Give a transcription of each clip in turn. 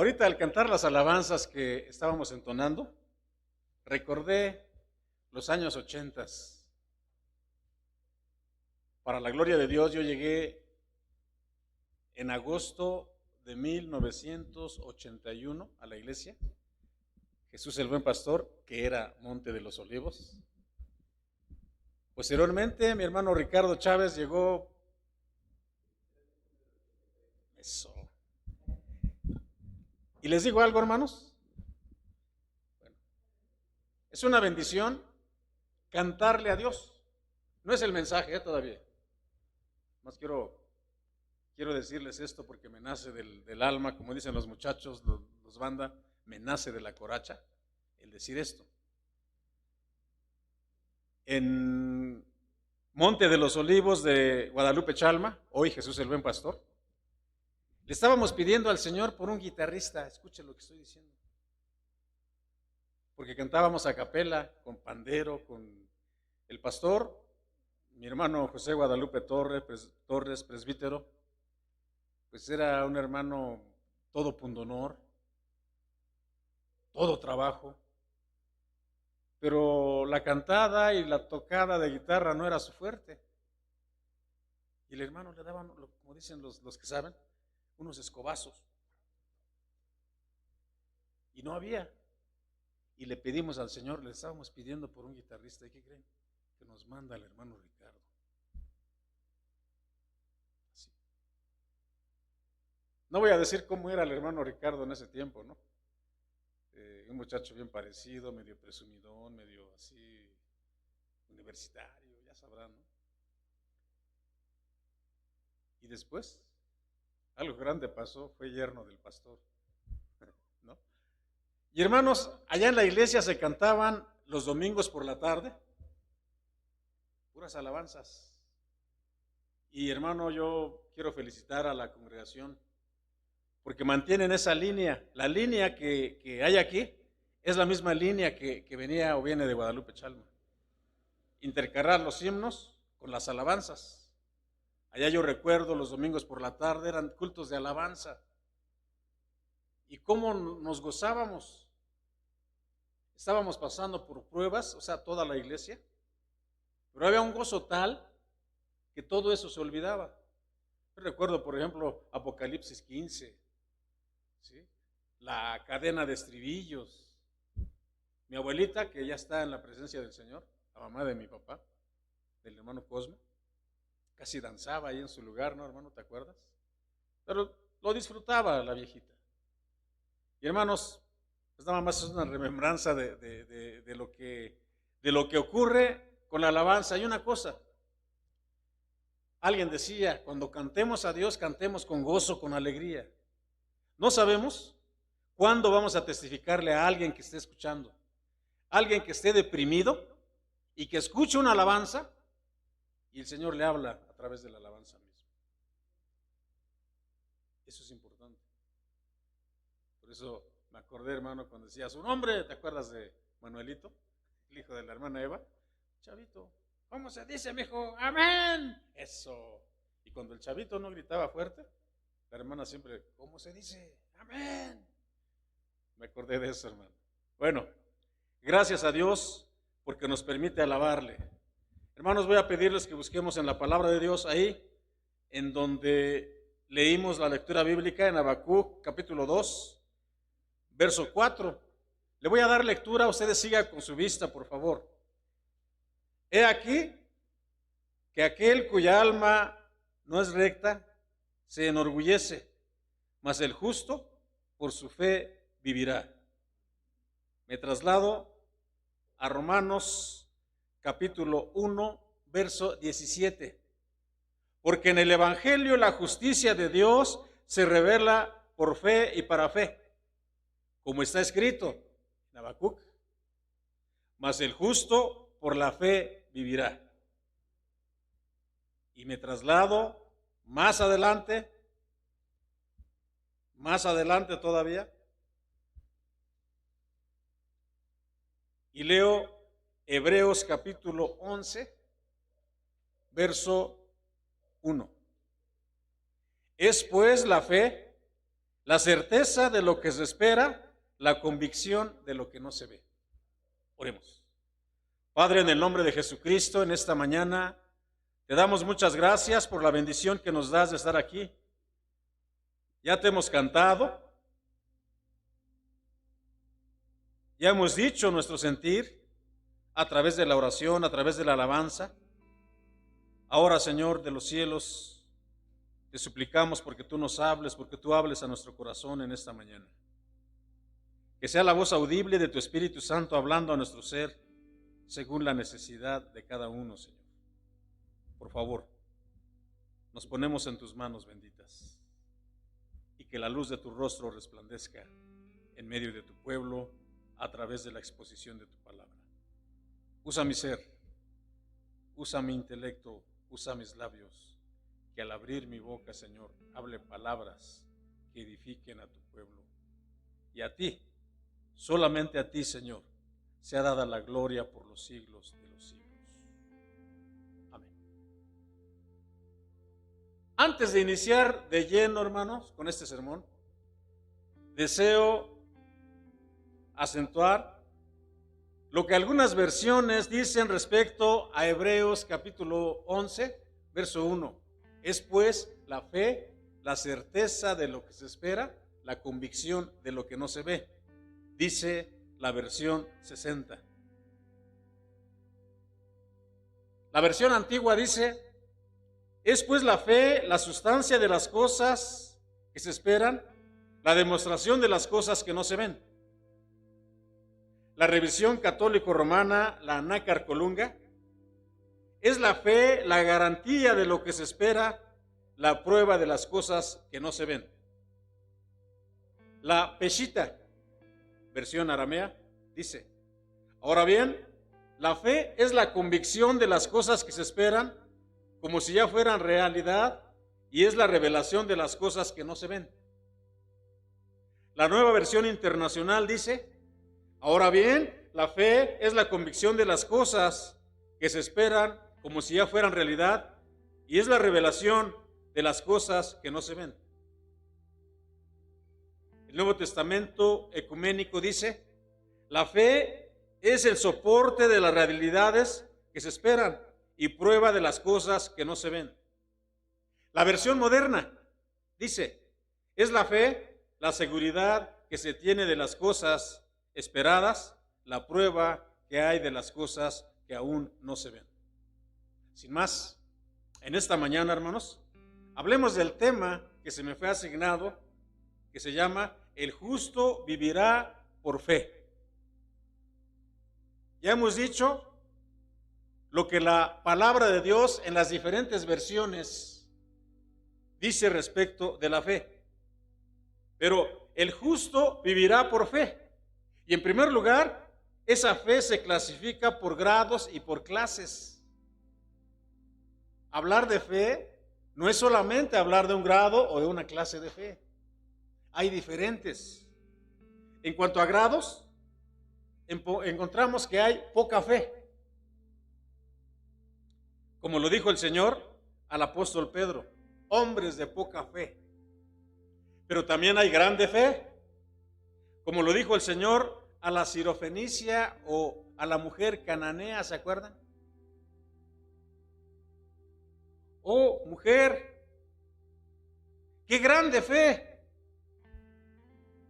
Ahorita al cantar las alabanzas que estábamos entonando, recordé los años 80. Para la gloria de Dios, yo llegué en agosto de 1981 a la iglesia, Jesús el Buen Pastor, que era Monte de los Olivos. Posteriormente, mi hermano Ricardo Chávez llegó. Eso. Y les digo algo, hermanos. Bueno, es una bendición cantarle a Dios. No es el mensaje, todavía. Más quiero decirles esto porque me nace del alma, como dicen los muchachos, los banda, me nace de la coracha el decir esto. En Monte de los Olivos de Guadalupe Chalma, hoy Jesús el Buen Pastor, le estábamos pidiendo al Señor por un guitarrista, escuche lo que estoy diciendo, porque cantábamos a capela, con pandero, con el pastor, mi hermano José Guadalupe Torres, presbítero, pues era un hermano todo pundonor, todo trabajo, pero la cantada y la tocada de guitarra no era su fuerte. Y el hermano le daban, como dicen los que saben, unos escobazos. Y no había. Y le pedimos al Señor, le estábamos pidiendo por un guitarrista. ¿Y qué creen? Que nos manda el hermano Ricardo. Así. No voy a decir cómo era el hermano Ricardo en ese tiempo, ¿no? Un muchacho bien parecido, medio presumidón, medio así, universitario, ya sabrán, ¿no? Y después, algo grande pasó, fue yerno del pastor, ¿no? Y hermanos, allá en la iglesia se cantaban los domingos por la tarde, puras alabanzas. Y hermano, yo quiero felicitar a la congregación, porque mantienen esa línea. La línea que hay aquí es la misma línea que venía o viene de Guadalupe Chalma. Intercalar los himnos con las alabanzas. Allá yo recuerdo los domingos por la tarde eran cultos de alabanza. Y cómo nos gozábamos. Estábamos pasando por pruebas, o sea, toda la iglesia, pero había un gozo tal que todo eso se olvidaba. Yo recuerdo, por ejemplo, Apocalipsis 15, ¿sí? La cadena de estribillos. Mi abuelita, que ya está en la presencia del Señor, la mamá de mi papá, del hermano Cosme, casi danzaba ahí en su lugar, ¿no, hermano? ¿Te acuerdas? Pero lo disfrutaba la viejita. Y hermanos, pues nada más es una remembranza de lo que ocurre con la alabanza. Hay una cosa, alguien decía, cuando cantemos a Dios, cantemos con gozo, con alegría. No sabemos cuándo vamos a testificarle a alguien que esté escuchando, alguien que esté deprimido y que escuche una alabanza y el Señor le habla a través de la alabanza misma. Eso es importante. Por eso me acordé, hermano, cuando decía su nombre, ¿te acuerdas de Manuelito, el hijo de la hermana Eva? Chavito, ¿cómo se dice, mijo? ¡Amén! Eso. Y cuando el chavito no gritaba fuerte, la hermana siempre, ¿cómo se dice? ¡Amén! Me acordé de eso, hermano. Bueno, gracias a Dios porque nos permite alabarle. Hermanos, voy a pedirles que busquemos en la palabra de Dios ahí, en donde leímos la lectura bíblica en Habacuc, capítulo 2, verso 4. Le voy a dar lectura, ustedes sigan con su vista, por favor. He aquí que aquel cuya alma no es recta se enorgullece, mas el justo por su fe vivirá. Me traslado a Romanos capítulo 1, verso 17. Porque en el Evangelio la justicia de Dios se revela por fe y para fe, como está escrito en Habacuc, mas el justo por la fe vivirá. Y me traslado más adelante todavía, y leo Hebreos capítulo 11, verso 1. Es pues la fe la certeza de lo que se espera, la convicción de lo que no se ve. Oremos. Padre, en el nombre de Jesucristo, en esta mañana, te damos muchas gracias por la bendición que nos das de estar aquí. Ya te hemos cantado, ya hemos dicho nuestro sentir a través de la oración, a través de la alabanza. Ahora, Señor de los cielos, te suplicamos porque tú nos hables, porque tú hables a nuestro corazón en esta mañana. Que sea la voz audible de tu Espíritu Santo hablando a nuestro ser según la necesidad de cada uno, Señor. Por favor, nos ponemos en tus manos benditas y que la luz de tu rostro resplandezca en medio de tu pueblo a través de la exposición de tu palabra. Usa mi ser, usa mi intelecto, usa mis labios, que al abrir mi boca, Señor, hable palabras que edifiquen a tu pueblo. Y a ti, solamente a ti, Señor, sea dada la gloria por los siglos de los siglos. Amén. Antes de iniciar de lleno, hermanos, con este sermón, deseo acentuar lo que algunas versiones dicen respecto a Hebreos capítulo 11, verso 1. Es pues la fe, la certeza de lo que se espera, la convicción de lo que no se ve. Dice la versión 60. La versión antigua dice, es pues la fe, la sustancia de las cosas que se esperan, la demostración de las cosas que no se ven. La revisión católico-romana, la Nácar Colunga, es la fe, la garantía de lo que se espera, la prueba de las cosas que no se ven. La Peshitta, versión aramea, dice, ahora bien, la fe es la convicción de las cosas que se esperan como si ya fueran realidad y es la revelación de las cosas que no se ven. La Nueva Versión Internacional dice, ahora bien, la fe es la convicción de las cosas que se esperan como si ya fueran realidad y es la revelación de las cosas que no se ven. El Nuevo Testamento Ecuménico dice, la fe es el soporte de las realidades que se esperan y prueba de las cosas que no se ven. La versión moderna dice, es la fe, la seguridad que se tiene de las cosas esperadas, la prueba que hay de las cosas que aún no se ven. Sin más, en esta mañana, hermanos, hablemos del tema que se me fue asignado, que se llama El justo vivirá por fe. Ya hemos dicho lo que la palabra de Dios en las diferentes versiones dice respecto de la fe. Pero el justo vivirá por fe. Y en primer lugar, esa fe se clasifica por grados y por clases. Hablar de fe no es solamente hablar de un grado o de una clase de fe. Hay diferentes. En cuanto a grados, encontramos que hay poca fe. Como lo dijo el Señor al apóstol Pedro, hombres de poca fe. Pero también hay grande fe. Como lo dijo el Señor a la sirofenicia o a la mujer cananea, ¿se acuerdan? Oh, mujer, qué grande fe.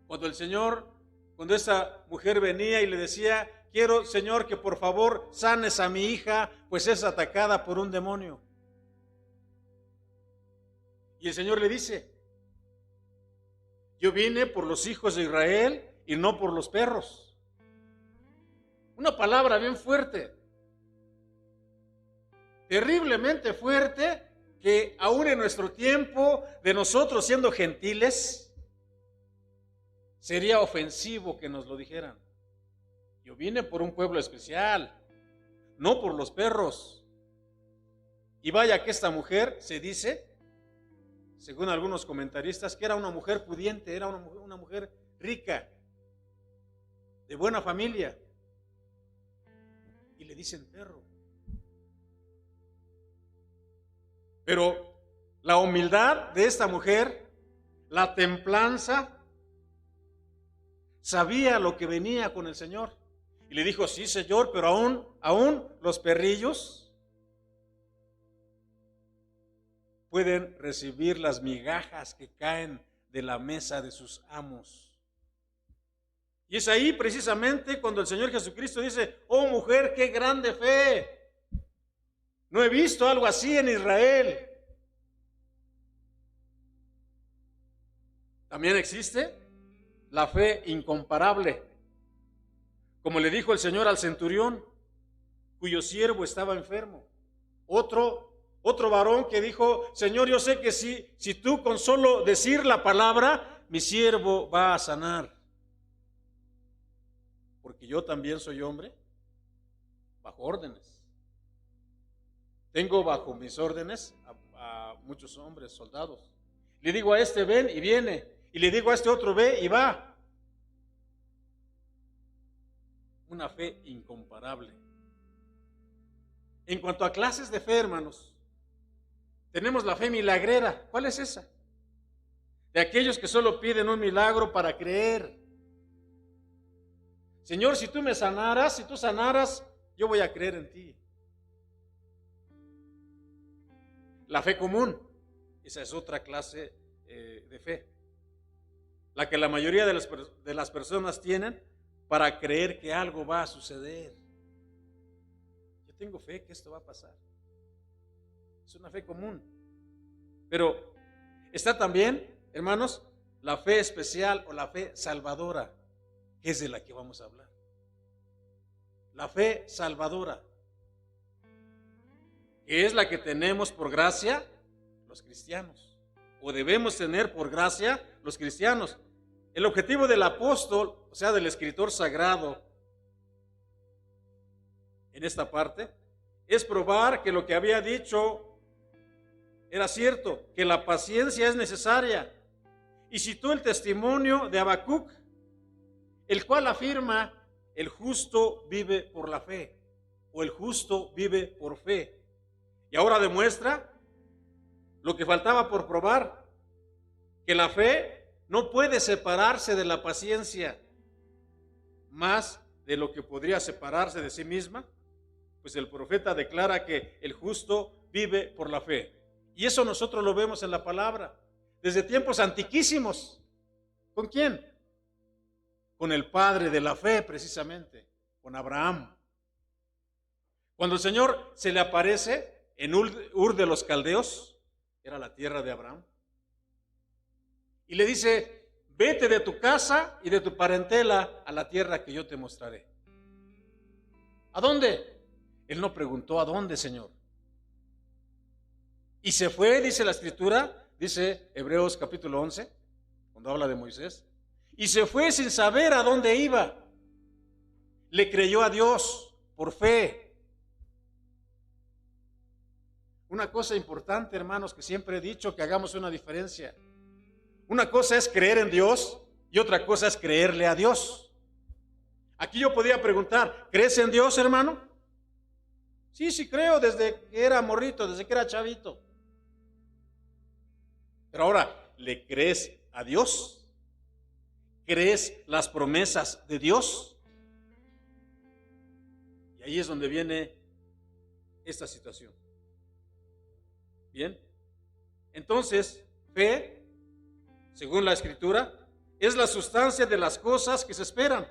Cuando esa mujer venía y le decía, quiero, Señor, que por favor sanes a mi hija, pues es atacada por un demonio. Y el Señor le dice, yo vine por los hijos de Israel y no por los perros. Una palabra bien fuerte, terriblemente fuerte, que aún en nuestro tiempo de nosotros siendo gentiles, sería ofensivo que nos lo dijeran. Yo vine por un pueblo especial, no por los perros. Y vaya que esta mujer se dice, según algunos comentaristas, que era una mujer pudiente, era una mujer rica, de buena familia. Y le dicen perro. Pero la humildad de esta mujer, la templanza, sabía lo que venía con el Señor. Y le dijo, sí, Señor, pero aún los perrillos pueden recibir las migajas que caen de la mesa de sus amos. Y es ahí precisamente cuando el Señor Jesucristo dice, oh mujer, qué grande fe. No he visto algo así en Israel. También existe la fe incomparable. Como le dijo el Señor al centurión, cuyo siervo estaba enfermo. Otro varón que dijo, Señor, yo sé que si tú con solo decir la palabra, mi siervo va a sanar. Porque yo también soy hombre bajo órdenes. Tengo bajo mis órdenes a muchos hombres, soldados. Le digo a este, ven y viene. Y le digo a este otro, ve y va. Una fe incomparable. En cuanto a clases de fe, hermanos, tenemos la fe milagrera. ¿Cuál es esa? De aquellos que solo piden un milagro para creer. Señor, si tú me sanaras, si tú sanaras, yo voy a creer en ti. La fe común, esa es otra clase de fe. La que la mayoría de las personas tienen para creer que algo va a suceder. Yo tengo fe que esto va a pasar. Es una fe común. Pero está también, hermanos, la fe especial o la fe salvadora, que es de la que vamos a hablar. La fe salvadora, que es la que tenemos por gracia los cristianos, o debemos tener por gracia los cristianos. El objetivo del apóstol, o sea, del escritor sagrado, en esta parte, es probar que lo que había dicho era cierto, que la paciencia es necesaria. Y citó el testimonio de Habacuc, el cual afirma, el justo vive por la fe, o el justo vive por fe. Y ahora demuestra lo que faltaba por probar, que la fe no puede separarse de la paciencia, más de lo que podría separarse de sí misma, pues el profeta declara que el justo vive por la fe. Y eso nosotros lo vemos en la palabra, desde tiempos antiquísimos. ¿Con quién? Con el padre de la fe, precisamente, con Abraham. Cuando el Señor se le aparece en Ur de los Caldeos, era la tierra de Abraham, y le dice, vete de tu casa y de tu parentela a la tierra que yo te mostraré. ¿A dónde? Él no preguntó, ¿a dónde, Señor? Y se fue, dice la Escritura, dice Hebreos capítulo 11, cuando habla de Moisés, y se fue sin saber a dónde iba. Le creyó a Dios por fe. Una cosa importante, hermanos, que siempre he dicho, que hagamos una diferencia. Una cosa es creer en Dios y otra cosa es creerle a Dios. Aquí yo podía preguntar, ¿crees en Dios, hermano? Sí, creo, desde que era morrito, desde que era chavito. Pero ahora, ¿le crees a Dios? ¿Crees las promesas de Dios? Y ahí es donde viene esta situación. Bien, entonces, fe, según la Escritura, es la sustancia de las cosas que se esperan.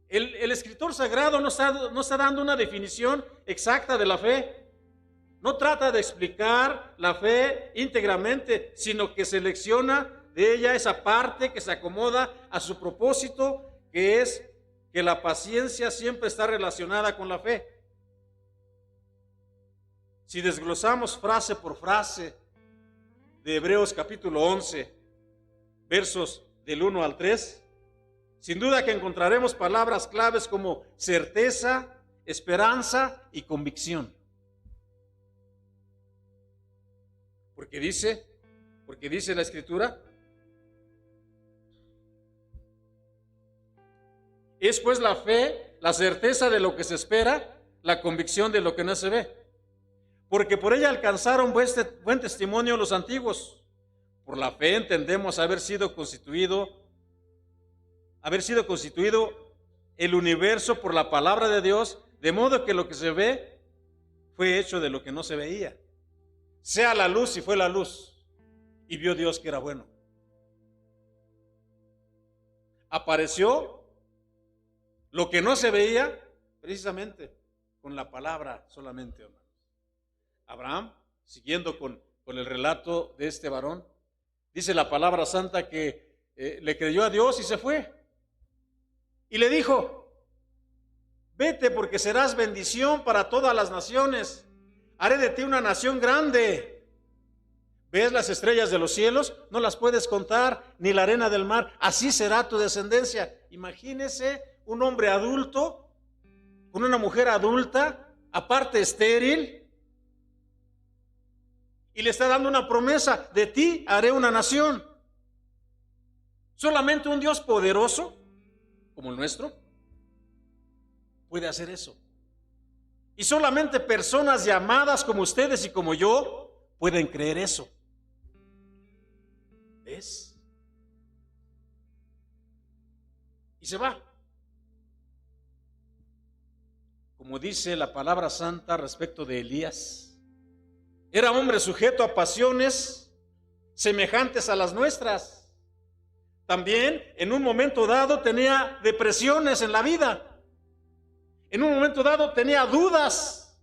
El escritor sagrado no está dando una definición exacta de la fe. No trata de explicar la fe íntegramente, sino que selecciona de ella esa parte que se acomoda a su propósito, que es que la paciencia siempre está relacionada con la fe. Si desglosamos frase por frase de Hebreos capítulo 11, versos del 1 al 3, sin duda que encontraremos palabras claves como certeza, esperanza y convicción. Porque dice la Escritura, es pues la fe, la certeza de lo que se espera, la convicción de lo que no se ve. Porque por ella alcanzaron buen testimonio los antiguos. por la fe entendemos haber sido constituido el universo por la palabra de Dios, de modo que lo que se ve fue hecho de lo que no se veía. Sea la luz, y fue la luz, y vio Dios que era bueno. Apareció lo que no se veía precisamente con la palabra solamente, hermanos. Abraham, siguiendo con el relato de este varón, dice la palabra santa que le creyó a Dios y se fue. Y le dijo: vete, porque serás bendición para todas las naciones. Haré de ti una nación grande. ¿Ves las estrellas de los cielos? No las puedes contar, ni la arena del mar. Así será tu descendencia. Imagínese un hombre adulto con una mujer adulta, aparte estéril, y le está dando una promesa: de ti haré una nación. Solamente un Dios poderoso como el nuestro puede hacer eso. Y solamente personas llamadas como ustedes y como yo pueden creer eso. ¿Ves? Y se va. Como dice la palabra santa respecto de Elías, era hombre sujeto a pasiones semejantes a las nuestras. También en un momento dado tenía depresiones en la vida. En un momento dado tenía dudas.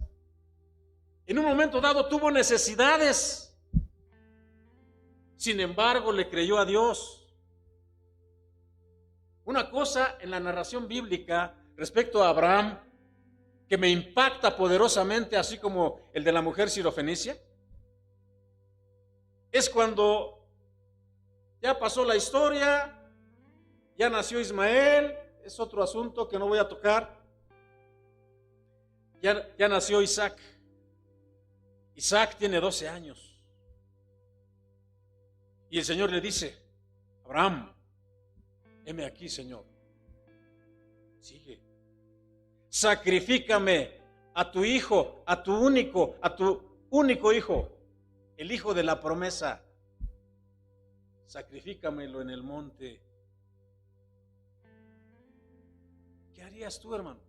En un momento dado tuvo necesidades. Sin embargo, le creyó a Dios. Una cosa en la narración bíblica respecto a Abraham que me impacta poderosamente, así como el de la mujer sirofenicia, es cuando ya pasó la historia, ya nació Ismael, es otro asunto que no voy a tocar. Ya nació Isaac. Isaac tiene 12 años. Y el Señor le dice: Abraham, heme aquí, Señor. Sigue. Sacrifícame a tu hijo, a tu único hijo, el hijo de la promesa. Sacrifícamelo en el monte. ¿Qué harías tú, hermano?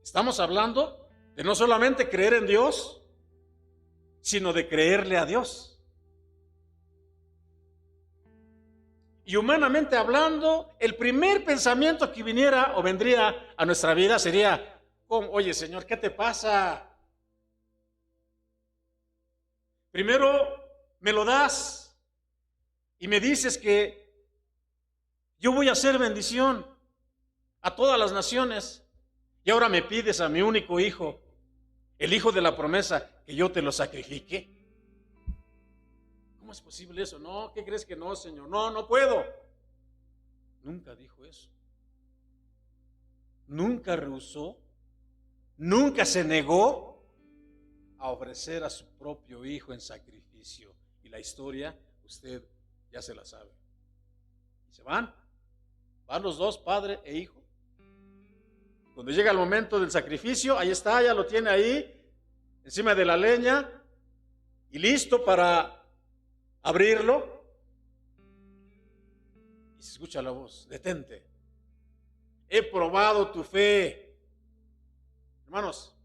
Estamos hablando de no solamente creer en Dios, sino de creerle a Dios. Y humanamente hablando, el primer pensamiento que viniera o vendría a nuestra vida sería: oye, Señor, ¿qué te pasa? Primero me lo das y me dices que yo voy a hacer bendición a todas las naciones, y ahora me pides a mi único hijo, el hijo de la promesa, que yo te lo sacrifique. ¿Cómo es posible eso? No, ¿qué crees que no, Señor? No puedo. Nunca dijo eso. Nunca rehusó, nunca se negó a ofrecer a su propio hijo en sacrificio. Y la historia, usted ya se la sabe. Y se van los dos, padre e hijo. Cuando llega el momento del sacrificio, ahí está, ya lo tiene ahí, encima de la leña, y listo para abrirlo. Y se escucha la voz: detente, he probado tu fe. Hermanos,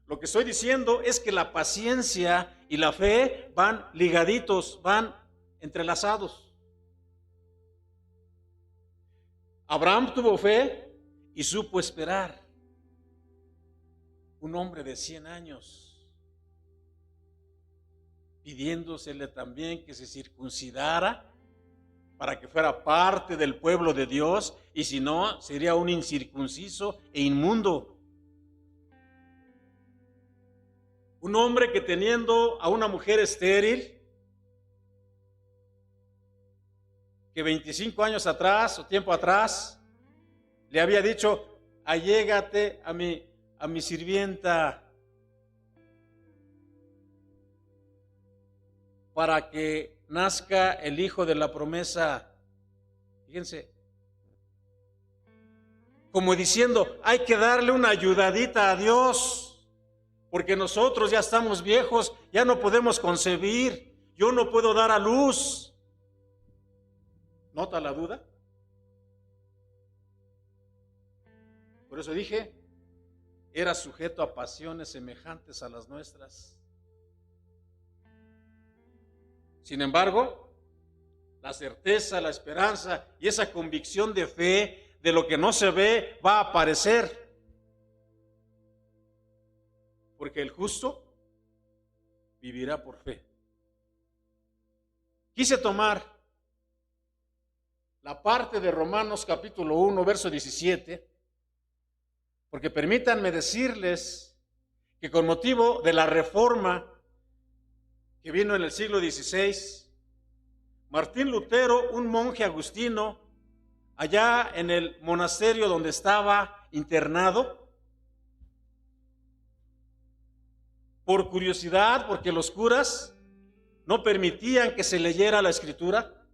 lo que estoy diciendo es que la paciencia y la fe van ligaditos, van entrelazados. Abraham tuvo fe y supo esperar. Un hombre de 100 años, pidiéndosele también que se circuncidara para que fuera parte del pueblo de Dios, y si no, sería un incircunciso e inmundo. Un hombre que, teniendo a una mujer estéril, que 25 años atrás o tiempo atrás le había dicho: allégate a mi sirvienta para que nazca el hijo de la promesa. Fíjense, como diciendo: hay que darle una ayudadita a Dios, porque nosotros ya estamos viejos, ya no podemos concebir, yo no puedo dar a luz. ¿Nota la duda? Por eso dije, era sujeto a pasiones semejantes a las nuestras. Sin embargo, la certeza, la esperanza y esa convicción de fe de lo que no se ve va a aparecer. Porque el justo vivirá por fe. Quise tomar la parte de Romanos capítulo 1, verso 17, porque permítanme decirles que con motivo de la reforma que vino en el siglo XVI, Martín Lutero, un monje agustino, allá en el monasterio donde estaba internado, por curiosidad, porque los curas no permitían que se leyera la Escritura,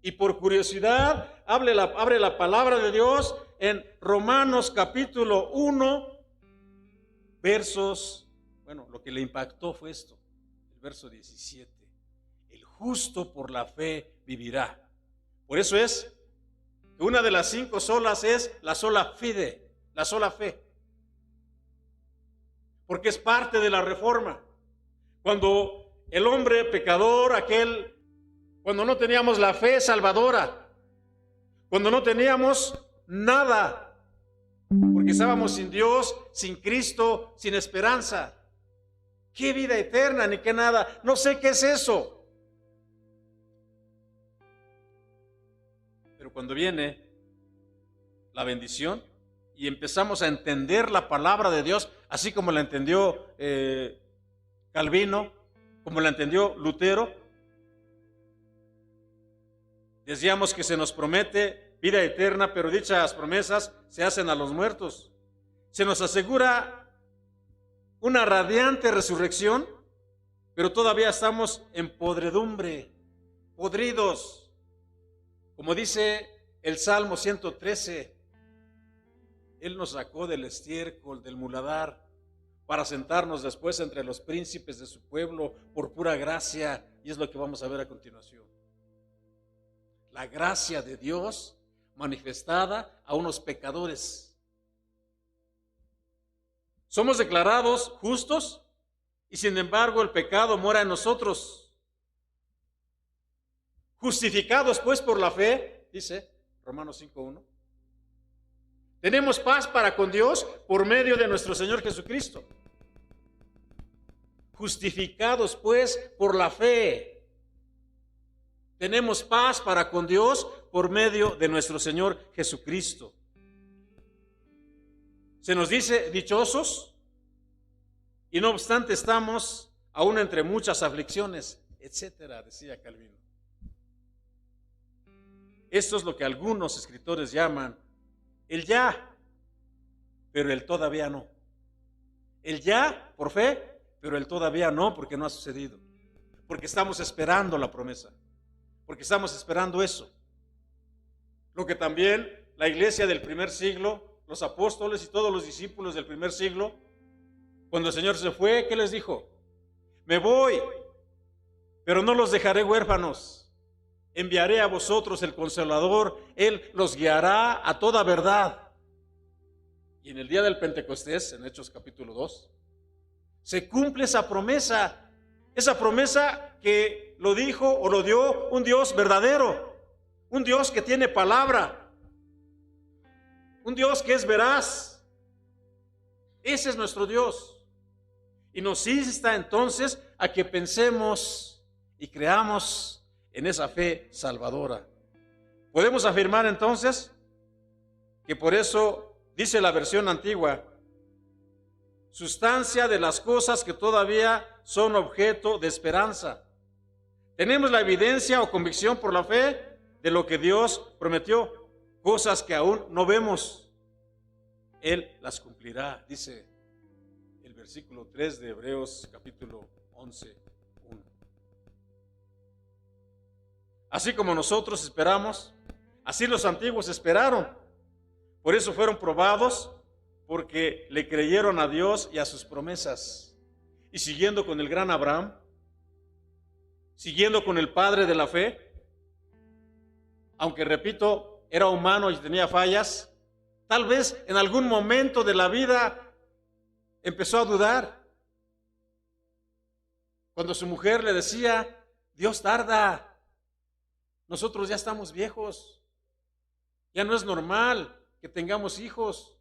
y por curiosidad abre la palabra de Dios en Romanos capítulo 1, versos, lo que le impactó fue esto, el verso 17. El justo por la fe vivirá. Por eso es que una de las 5 solas es la sola fide, la sola fe. Porque es parte de la reforma. Cuando el hombre pecador, cuando no teníamos la fe salvadora, cuando no teníamos nada, porque estábamos sin Dios, sin Cristo, sin esperanza. ¿Qué vida eterna ni qué nada? No sé qué es eso. Pero cuando viene la bendición y empezamos a entender la palabra de Dios, así como la entendió Calvino, como la entendió Lutero, decíamos que se nos promete vida eterna, pero dichas promesas se hacen a los muertos. Se nos asegura una radiante resurrección, pero todavía estamos en podredumbre, podridos. Como dice el Salmo 113, Él nos sacó del estiércol, del muladar, para sentarnos después entre los príncipes de su pueblo por pura gracia, y es lo que vamos a ver a continuación. La gracia de Dios manifestada a unos pecadores. Somos declarados justos y sin embargo el pecado mora en nosotros. Justificados pues por la fe, dice Romanos 5:1. Tenemos paz para con Dios por medio de nuestro Señor Jesucristo. Justificados pues por la fe. Tenemos paz para con Dios por medio de nuestro Señor Jesucristo. Se nos dice dichosos y no obstante estamos aún entre muchas aflicciones, etcétera, decía Calvino. Esto es lo que algunos escritores llaman el ya, pero el todavía no. El ya por fe, pero el todavía no, porque no ha sucedido. Porque estamos esperando la promesa. Porque estamos esperando eso. Lo que también la iglesia del primer siglo, los apóstoles y todos los discípulos del primer siglo, cuando el Señor se fue, ¿qué les dijo? Me voy, pero no los dejaré huérfanos. Enviaré a vosotros el Consolador, Él los guiará a toda verdad. Y en el día del Pentecostés, en Hechos capítulo 2, se cumple esa promesa que lo dijo o lo dio un Dios verdadero, un Dios que tiene palabra, un Dios que es veraz. Ese es nuestro Dios. Y nos insta entonces a que pensemos y creamos en esa fe salvadora. Podemos afirmar entonces que por eso dice la versión antigua, sustancia de las cosas que todavía son objeto de esperanza. Tenemos la evidencia o convicción por la fe de lo que Dios prometió, cosas que aún no vemos. Él las cumplirá, dice el versículo 3 de Hebreos capítulo 11. Así como nosotros esperamos, así los antiguos esperaron. Por eso fueron probados porque le creyeron a Dios y a sus promesas. Y siguiendo con el gran Abraham, siguiendo con el padre de la fe, aunque repito, era humano y tenía fallas, tal vez en algún momento de la vida empezó a dudar. Cuando su mujer le decía, Dios tarda, nosotros ya estamos viejos, ya no es normal que tengamos hijos.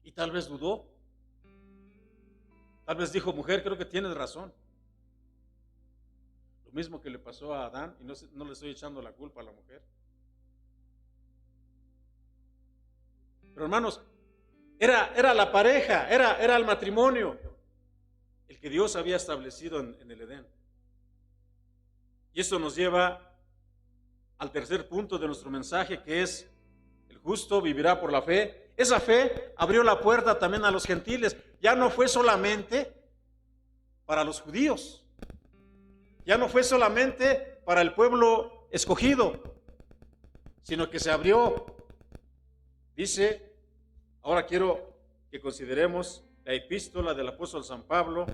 Y tal vez dudó, tal vez dijo, mujer, creo que tienes razón. Lo mismo que le pasó a Adán, y no le estoy echando la culpa a la mujer. Pero hermanos, era la pareja, era el matrimonio, el que Dios había establecido en el Edén. Y esto nos lleva al tercer punto de nuestro mensaje, que es: el justo vivirá por la fe. Esa fe abrió la puerta también a los gentiles. Ya no fue solamente para los judíos, ya no fue solamente para el pueblo escogido, sino que se abrió. Dice, ahora quiero que consideremos la epístola del apóstol San Pablo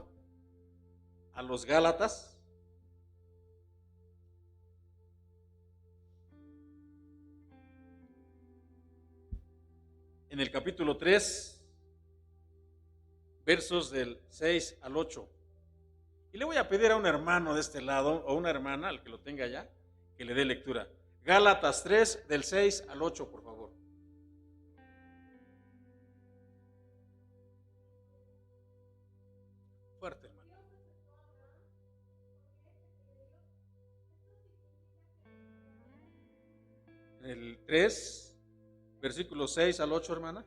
a los Gálatas. En el capítulo 3, versos del 6 al 8. Y le voy a pedir a un hermano de este lado, o una hermana, al que lo tenga ya, que le dé lectura. Gálatas 3, del 6 al 8, por favor. Fuerte, hermano. En el 3, versículos 6 al 8, hermana.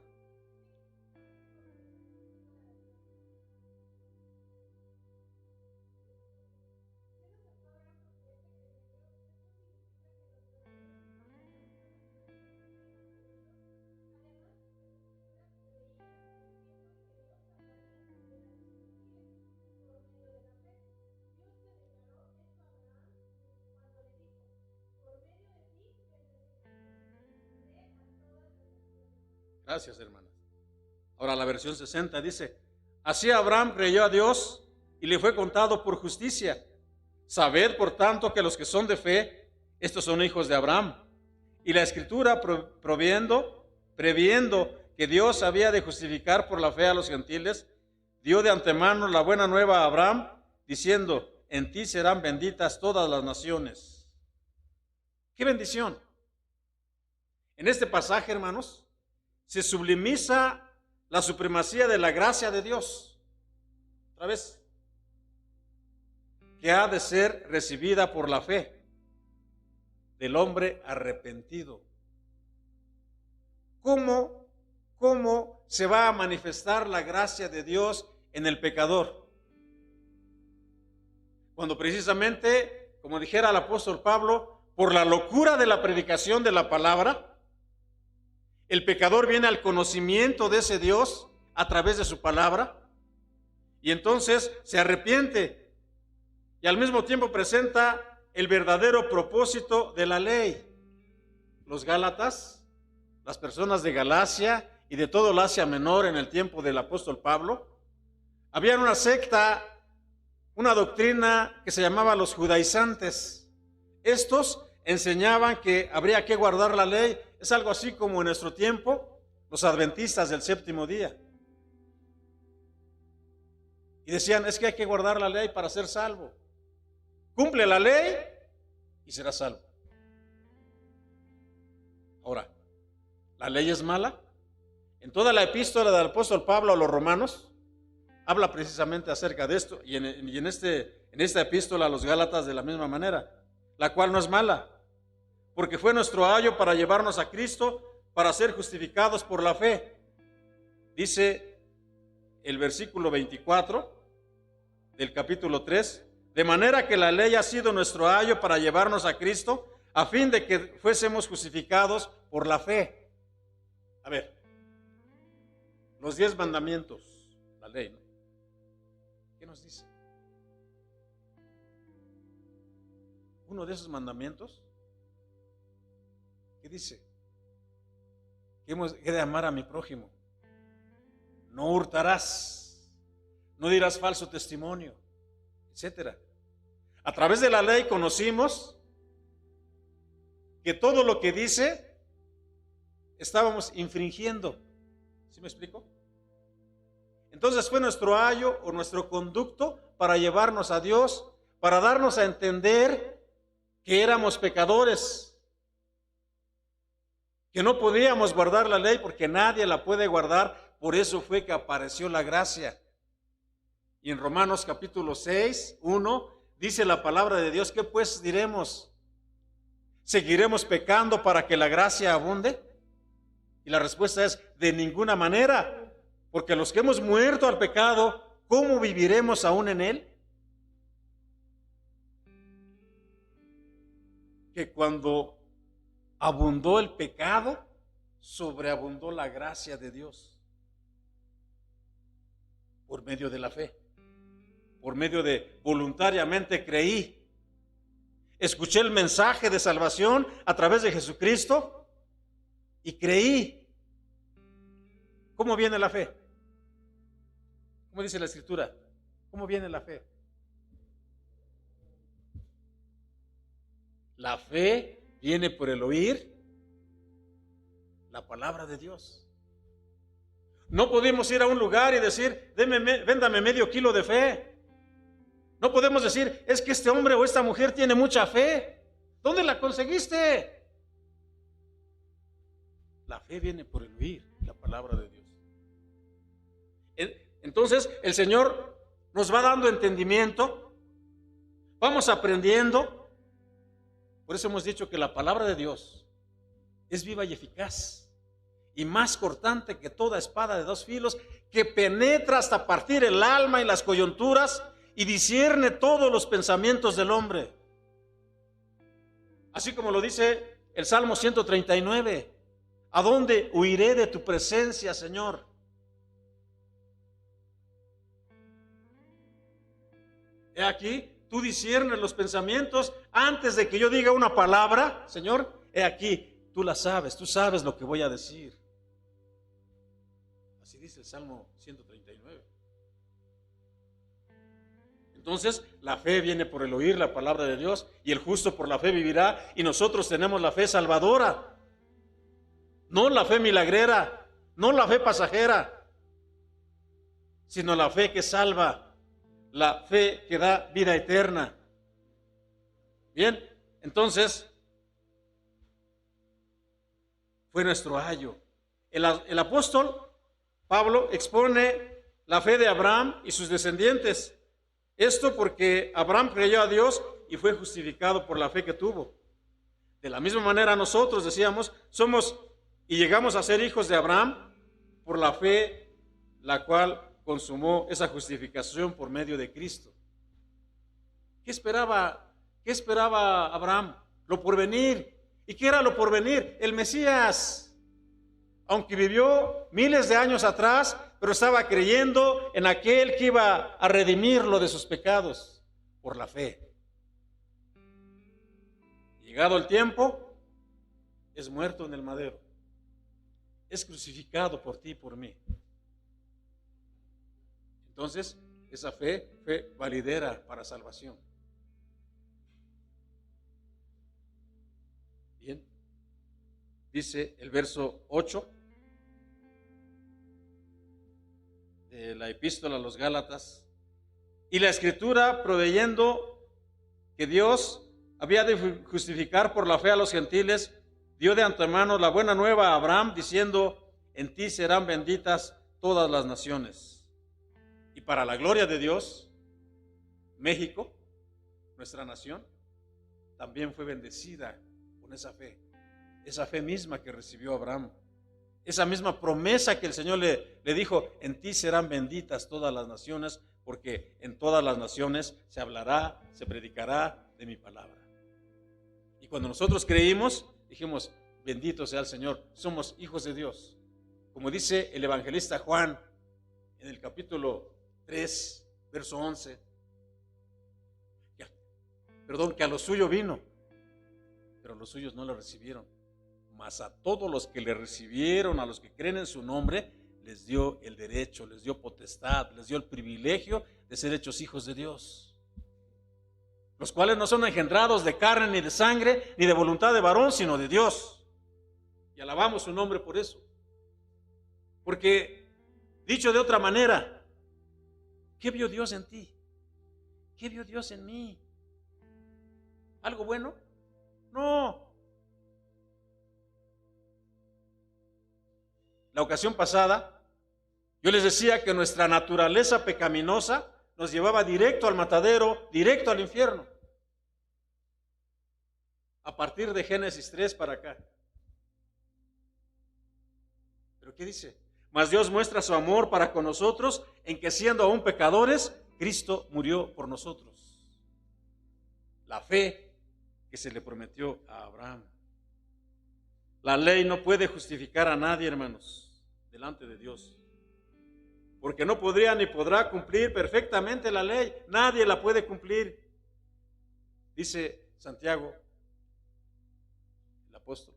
Gracias, hermana. Ahora la versión 60 dice, así Abraham creyó a Dios y le fue contado por justicia. Sabed, por tanto, que los que son de fe, estos son hijos de Abraham. Y la Escritura, previendo que Dios había de justificar por la fe a los gentiles, dio de antemano la buena nueva a Abraham, diciendo, en ti serán benditas todas las naciones. ¡Qué bendición! En este pasaje, hermanos, se sublimiza la supremacía de la gracia de Dios. Otra vez, que ha de ser recibida por la fe del hombre arrepentido. ¿Cómo se va a manifestar la gracia de Dios en el pecador? Cuando precisamente, como dijera el apóstol Pablo, por la locura de la predicación de la palabra, el pecador viene al conocimiento de ese Dios a través de su palabra y entonces se arrepiente y al mismo tiempo presenta el verdadero propósito de la ley. Los Gálatas, las personas de Galacia y de todo el Asia Menor en el tiempo del apóstol Pablo, había una secta, una doctrina que se llamaba los judaizantes. Estos enseñaban que habría que guardar la ley. Es algo así como en nuestro tiempo los adventistas del séptimo día. Y decían, es que hay que guardar la ley para ser salvo. Cumple la ley y serás salvo. Ahora, ¿la ley es mala? En toda la epístola del apóstol Pablo a los romanos habla precisamente acerca de esto, y en esta epístola a los Gálatas de la misma manera, la cual no es mala, porque fue nuestro ayo para llevarnos a Cristo, para ser justificados por la fe. Dice el versículo 24 del capítulo 3, de manera que la ley ha sido nuestro ayo para llevarnos a Cristo, a fin de que fuésemos justificados por la fe. A ver, los 10 mandamientos, la ley, ¿no? ¿Qué nos dice? Uno de esos mandamientos, ¿qué dice? que he de amar a mi prójimo. No hurtarás, no dirás falso testimonio, etcétera. A través de la ley conocimos que todo lo que dice estábamos infringiendo. ¿Sí me explico? Entonces fue nuestro ayo o nuestro conducto para llevarnos a Dios, para darnos a entender que éramos pecadores, que no podíamos guardar la ley porque nadie la puede guardar. Por eso fue que apareció la gracia. Y en Romanos capítulo 6, 1, dice la palabra de Dios: ¿qué pues diremos? ¿Seguiremos pecando para que la gracia abunde? Y la respuesta es: de ninguna manera, porque los que hemos muerto al pecado, ¿cómo viviremos aún en él? Que cuando abundó el pecado, sobreabundó la gracia de Dios por medio de la fe, por medio de voluntariamente creí. Escuché el mensaje de salvación a través de Jesucristo y creí. ¿Cómo viene la fe? ¿Cómo dice la Escritura? ¿Cómo viene la fe? La fe viene por el oír la palabra de Dios. No podemos ir a un lugar y decir: véndame medio kilo de fe. No podemos decir: es que este hombre o esta mujer tiene mucha fe. ¿Dónde la conseguiste? La fe viene por el oír la palabra de Dios. Entonces el Señor nos va dando entendimiento, vamos aprendiendo. Por eso hemos dicho que la palabra de Dios es viva y eficaz y más cortante que toda espada de dos filos, que penetra hasta partir el alma y las coyunturas y discierne todos los pensamientos del hombre. Así como lo dice el Salmo 139. ¿A dónde huiré de tu presencia, Señor? He aquí, tú disciernes los pensamientos antes de que yo diga una palabra, Señor. He aquí, tú la sabes, tú sabes lo que voy a decir. Así dice el Salmo 139. Entonces, la fe viene por el oír la palabra de Dios, y el justo por la fe vivirá, y nosotros tenemos la fe salvadora, no la fe milagrera, no la fe pasajera, sino la fe que salva, la fe que da vida eterna. Bien, entonces, fue nuestro ayo. El apóstol Pablo expone la fe de Abraham y sus descendientes. Esto porque Abraham creyó a Dios y fue justificado por la fe que tuvo. De la misma manera nosotros, decíamos, somos y llegamos a ser hijos de Abraham por la fe, la cual consumó esa justificación por medio de Cristo. ¿Qué esperaba Abraham? Lo porvenir. ¿Y qué era lo porvenir? El Mesías. Aunque vivió miles de años atrás, pero estaba creyendo en aquel que iba a redimirlo de sus pecados por la fe. Llegado el tiempo, es muerto en el madero. Es crucificado por ti y por mí. Entonces, esa fe fue validera para salvación. Bien. Dice el verso 8 de la epístola a los Gálatas: y la Escritura, proveyendo que Dios había de justificar por la fe a los gentiles, dio de antemano la buena nueva a Abraham, diciendo: en ti serán benditas todas las naciones. Y para la gloria de Dios, México, nuestra nación, también fue bendecida con esa fe misma que recibió Abraham, esa misma promesa que el Señor le dijo: en ti serán benditas todas las naciones, porque en todas las naciones se hablará, se predicará de mi palabra. Y cuando nosotros creímos, dijimos: bendito sea el Señor, somos hijos de Dios. Como dice el evangelista Juan en el capítulo 3, verso 11, que a lo suyo vino, pero los suyos no lo recibieron. mas a todos los que le recibieron, a los que creen en su nombre, les dio el derecho, les dio potestad, les dio el privilegio de ser hechos hijos de Dios, los cuales no son engendrados de carne ni de sangre, ni de voluntad de varón, sino de Dios. Y alabamos su nombre por eso. Porque, dicho de otra manera, ¿qué vio Dios en ti? ¿Qué vio Dios en mí? ¿Algo bueno? No. La ocasión pasada, yo les decía que nuestra naturaleza pecaminosa nos llevaba directo al matadero, directo al infierno. A partir de Génesis 3 para acá. ¿Pero qué dice? Mas Dios muestra su amor para con nosotros en que siendo aún pecadores, Cristo murió por nosotros. La fe que se le prometió a Abraham. La ley no puede justificar a nadie, hermanos, delante de Dios. Porque no podría ni podrá cumplir perfectamente la ley. Nadie la puede cumplir. Dice Santiago, el apóstol,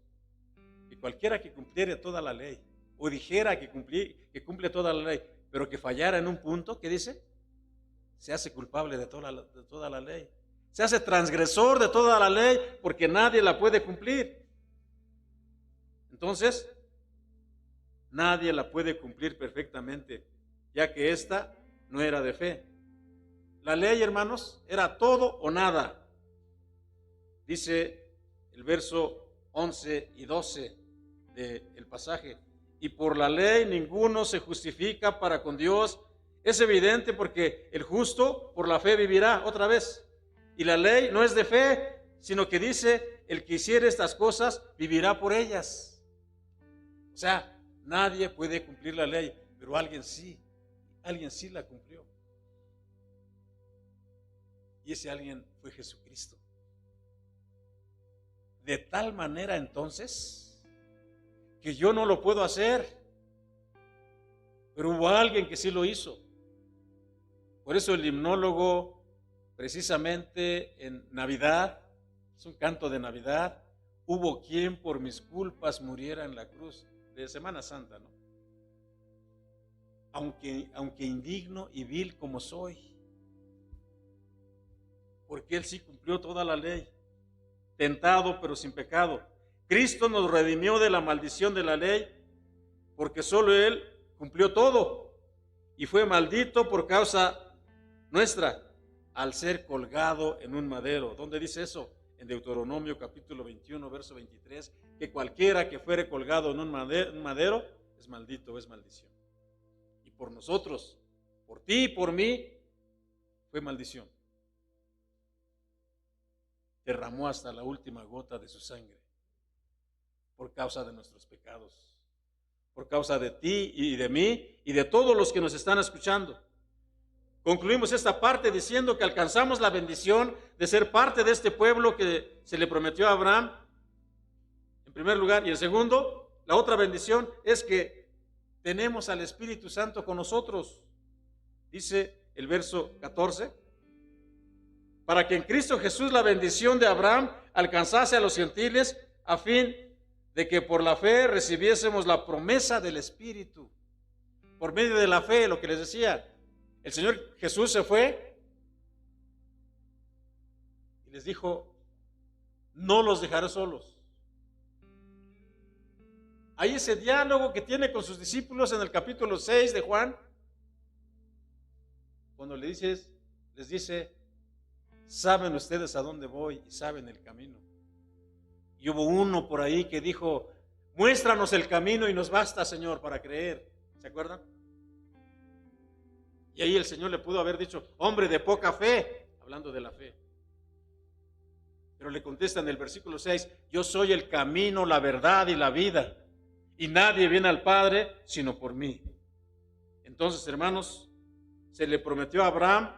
que cualquiera que cumpliere toda la ley, o dijera que cumple toda la ley, pero que fallara en un punto, ¿qué dice? Se hace culpable de toda la ley. Se hace transgresor de toda la ley porque nadie la puede cumplir. Entonces, nadie la puede cumplir perfectamente, ya que esta no era de fe. La ley, hermanos, era todo o nada. Dice el verso 11 y 12 del pasaje. Y por la ley ninguno se justifica para con Dios. Es evidente porque el justo por la fe vivirá. Otra vez. Y la ley no es de fe, sino que dice, el que hiciere estas cosas vivirá por ellas. O sea, nadie puede cumplir la ley, pero alguien sí la cumplió. Y ese alguien fue Jesucristo. De tal manera entonces, que yo no lo puedo hacer, pero hubo alguien que sí lo hizo. Por eso el himnólogo, precisamente en Navidad, es un canto de Navidad, hubo quien por mis culpas muriera en la cruz, de Semana Santa, ¿no? Aunque indigno y vil como soy, porque Él sí cumplió toda la ley, tentado pero sin pecado. Cristo nos redimió de la maldición de la ley, porque solo Él cumplió todo, y fue maldito por causa nuestra, al ser colgado en un madero. ¿Dónde dice eso? En Deuteronomio capítulo 21, verso 23, que cualquiera que fuere colgado en un madero es maldito, es maldición. Y por nosotros, por ti y por mí, fue maldición. Derramó hasta la última gota de su sangre por causa de nuestros pecados, por causa de ti y de mí y de todos los que nos están escuchando. Concluimos esta parte diciendo que alcanzamos la bendición de ser parte de este pueblo que se le prometió a Abraham, en primer lugar. Y en segundo, la otra bendición es que tenemos al Espíritu Santo con nosotros. Dice el verso 14, para que en Cristo Jesús la bendición de Abraham alcanzase a los gentiles, a fin de que por la fe recibiésemos la promesa del Espíritu. Por medio de la fe, lo que les decía, el Señor Jesús se fue y les dijo, no los dejaré solos. Hay ese diálogo que tiene con sus discípulos en el capítulo 6 de Juan, cuando les dice, saben ustedes a dónde voy y saben el camino. Y hubo uno por ahí que dijo, muéstranos el camino y nos basta, Señor, para creer. ¿Se acuerdan? Y ahí el Señor le pudo haber dicho, hombre de poca fe, hablando de la fe. Pero le contesta en el versículo 6, yo soy el camino, la verdad y la vida, y nadie viene al Padre sino por mí. Entonces, hermanos, se le prometió a Abraham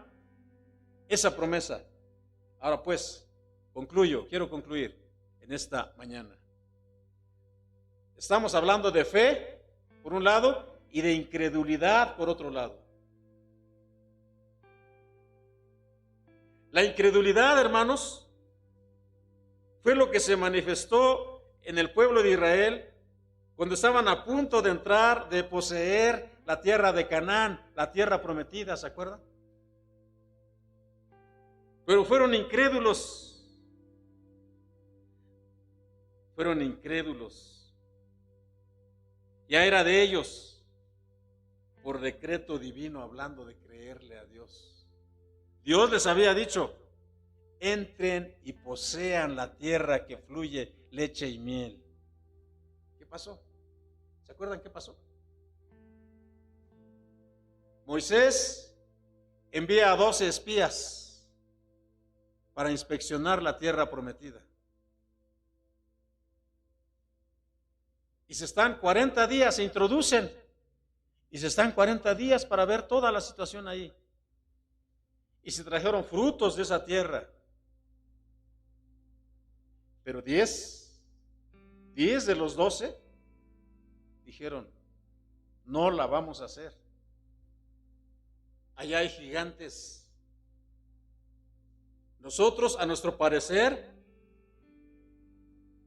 esa promesa. Ahora pues, quiero concluir en esta mañana. Estamos hablando de fe, por un lado, y de incredulidad, por otro lado. La incredulidad, hermanos, fue lo que se manifestó en el pueblo de Israel cuando estaban a punto de entrar, de poseer la tierra de Canaán, la tierra prometida, ¿se acuerdan? Pero fueron incrédulos. Fueron incrédulos. Ya era de ellos, por decreto divino, hablando de creerle a Dios. Dios les había dicho: entren y posean la tierra que fluye leche y miel. ¿Qué pasó? ¿Se acuerdan qué pasó? Moisés envía a 12 espías para inspeccionar la tierra prometida. Y se están 40 días, se introducen, y se están 40 días para ver toda la situación ahí. Y se trajeron frutos de esa tierra. Pero 10 de los 12 dijeron: no la vamos a hacer. Allá hay gigantes. Nosotros, a nuestro parecer,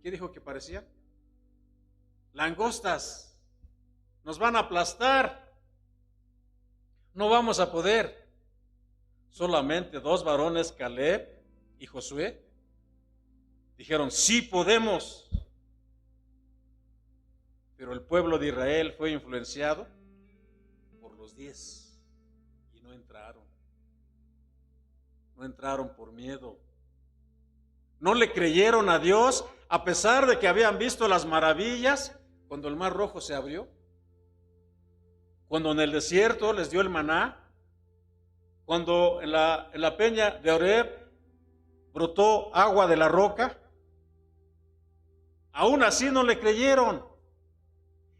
¿qué dijo que parecían? Langostas. Nos van a aplastar. No vamos a poder. Solamente 2 varones, Caleb y Josué, dijeron: sí podemos. Pero el pueblo de Israel fue influenciado por los 10 y no entraron. No entraron por miedo. No le creyeron a Dios a pesar de que habían visto las maravillas cuando el mar rojo se abrió, cuando en el desierto les dio el maná, cuando en la peña de Oreb brotó agua de la roca. Aún así no le creyeron.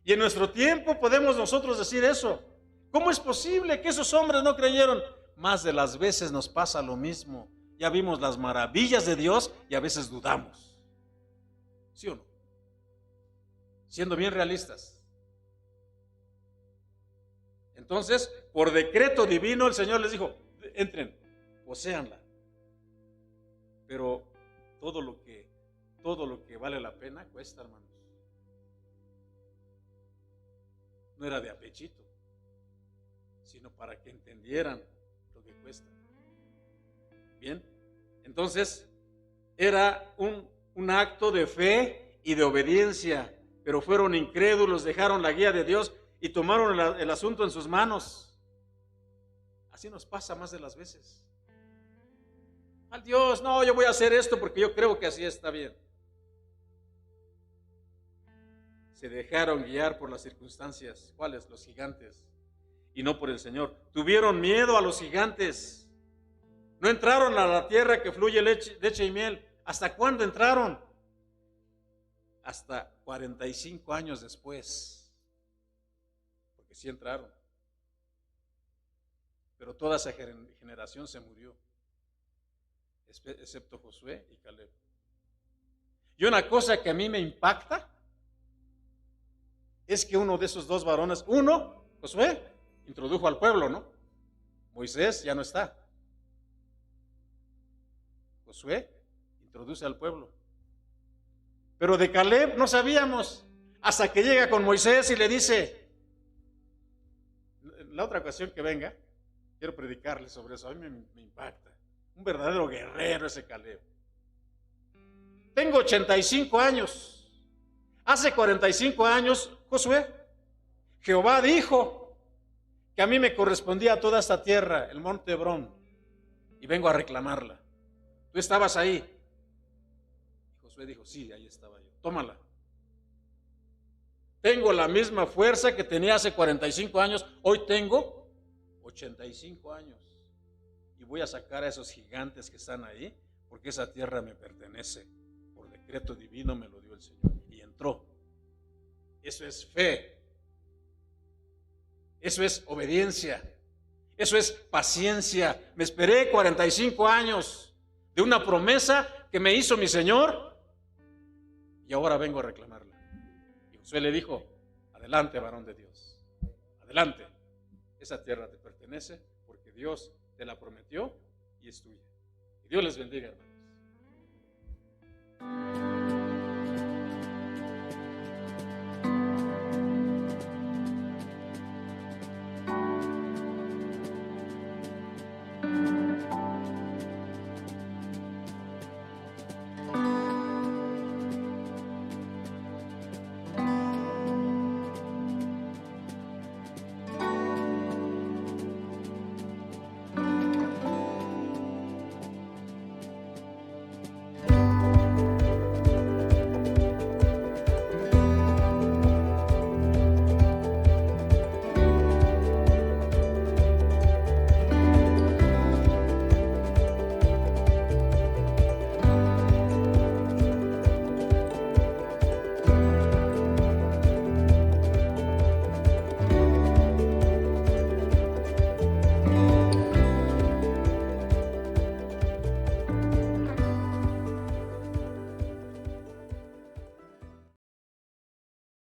Y en nuestro tiempo podemos nosotros decir eso. ¿Cómo es posible que esos hombres no creyeron? Más de las veces nos pasa lo mismo. Ya vimos las maravillas de Dios y a veces dudamos. ¿Sí o no? Siendo bien realistas. Entonces, por decreto divino, el Señor les dijo: entren, poséanla. Pero todo lo que vale la pena cuesta, hermanos. No era de apechito, sino para que entendieran lo que cuesta. Bien, entonces era un acto de fe y de obediencia, pero fueron incrédulos, dejaron la guía de Dios y tomaron el asunto en sus manos. Así nos pasa más de las veces. Al Dios, no, yo voy a hacer esto porque yo creo que así está bien. Se dejaron guiar por las circunstancias. ¿Cuáles? Los gigantes. Y no por el Señor. Tuvieron miedo a los gigantes. No entraron a la tierra que fluye leche y miel. ¿Hasta cuándo entraron? Hasta 45 años después. Porque sí entraron. Pero toda esa generación se murió, excepto Josué y Caleb. Y una cosa que a mí me impacta es que uno de esos 2 varones, Josué, introdujo al pueblo, ¿no? Moisés ya no está. Josué introduce al pueblo. Pero de Caleb no sabíamos, hasta que llega con Moisés y le dice, la otra ocasión que venga, quiero predicarle sobre eso. A mí me impacta. Un verdadero guerrero ese Caleb. Tengo 85 años. Hace 45 años, Josué, Jehová dijo que a mí me correspondía toda esta tierra, el monte Hebrón, y vengo a reclamarla. Tú estabas ahí. Y Josué dijo: sí, ahí estaba yo. Tómala. Tengo la misma fuerza que tenía hace 45 años. Hoy tengo 85 años. Y voy a sacar a esos gigantes que están ahí, porque esa tierra me pertenece. Por decreto divino me lo dio el Señor. Y entró. Eso es fe. Eso es obediencia. Eso es paciencia. Me esperé 45 años de una promesa que me hizo mi Señor y ahora vengo a reclamarla. Y Josué le dijo: adelante, varón de Dios. Adelante. Esa tierra te pertenece porque Dios te la prometió y es tuya. Y Dios les bendiga, hermanos.